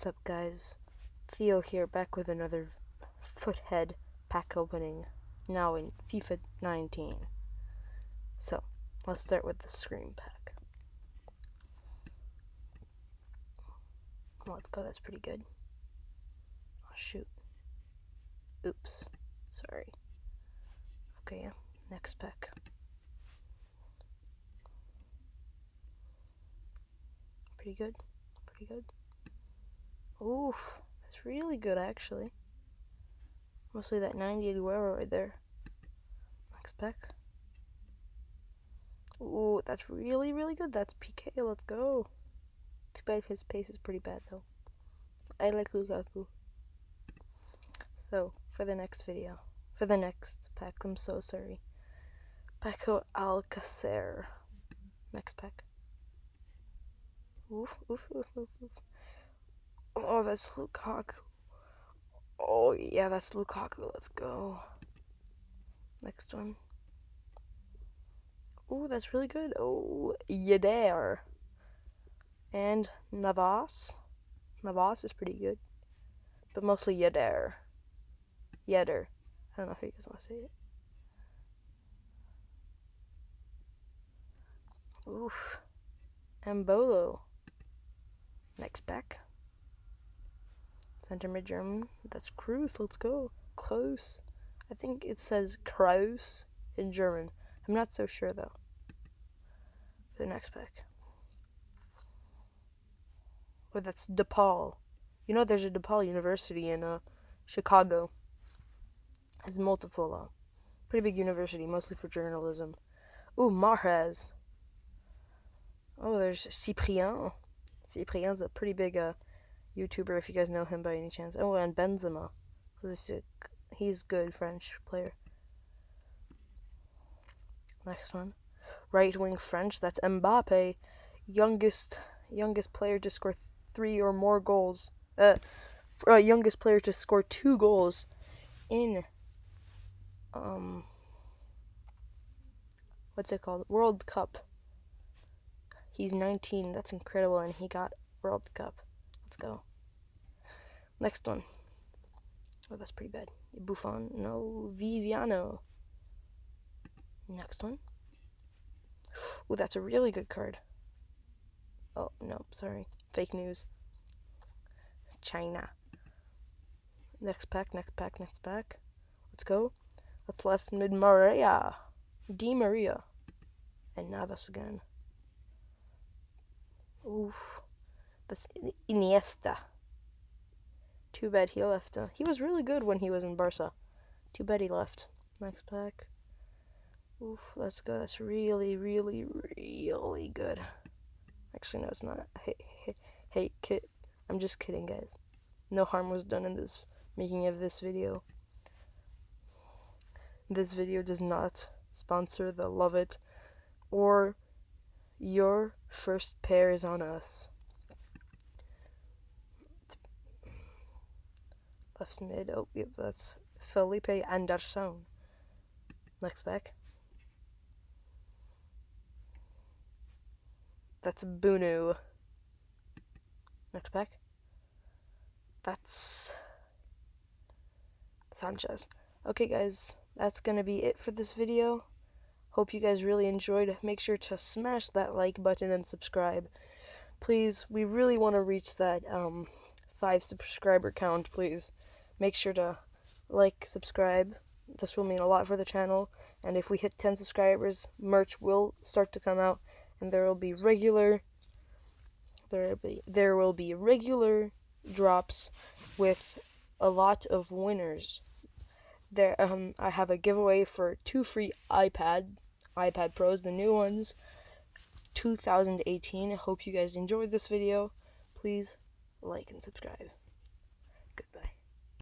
What's up, guys? Theo here, back with another Foothead pack opening, now in FIFA 19. So, let's start with the Scream pack. Let's go, that's pretty good. Oh, shoot. Oops. Sorry. Okay, yeah. Next pack. Pretty good. Pretty good. Oof. That's really good, actually. Mostly that 90 Aguero right there. Next pack. Ooh, that's really, really good. That's PK. Let's go. Too bad his pace is pretty bad, though. I like Lukaku. So, for the next pack, I'm so sorry. Paco Alcacer. Next pack. Oof, oof, oof, oof, oof. Oh, that's Lukaku. Oh, yeah, that's Lukaku. Let's go. Next one. Ooh, that's really good. Oh, Yedder. And Navas. Navas is pretty good. But mostly Yedder. Yedder. I don't know how you guys want to say it. Oof. Embolo. Next pack. Center mid German. That's Cruz. Let's go. Close. I think it says Kraus in German. I'm not so sure though. The next pack. Oh, that's DePaul. You know, there's a DePaul University in Chicago. It's multiple, pretty big university, mostly for journalism. Ooh, Mahrez. Oh, there's Cyprien. Cyprien's a pretty big YouTuber, if you guys know him by any chance. Oh, and Benzema. He's good French player. Next one. Right wing French. That's Mbappe. Youngest player to score 3 or more goals. Youngest player to score 2 goals in what's it called? World Cup. He's 19. That's incredible, and he got World Cup. Let's go. Next one. Oh, that's pretty bad. Buffon. No. Viviano. Next one. Oh, that's a really good card. Oh, no, sorry. Fake news. China. Next pack. Let's go. Let's left mid Maria. Di Maria. And Navas again. Oof. That's Iniesta. Too bad he left. He was really good when he was in Barca. Too bad he left. Next pack. Oof, let's go. That's really, really, really good. Actually, no, it's not. Hey, kid. I'm just kidding, guys. No harm was done in this making of this video. This video does not sponsor the Love It or your first pair is on us. Left mid. Oh, yep, that's Felipe Anderson. Next pack. That's Bunu. Next pack. That's Sanchez. Okay, guys, that's gonna be it for this video. Hope you guys really enjoyed. Make sure to smash that like button and subscribe. Please, we really want to reach that 5 subscriber count, please. Make sure to like, subscribe. This will mean a lot for the channel. And if we hit 10 subscribers, merch will start to come out, and there will be regular drops with a lot of winners. There, I have a giveaway for 2 free iPad Pros, the new ones, 2018. I hope you guys enjoyed this video. Please like and subscribe. Goodbye.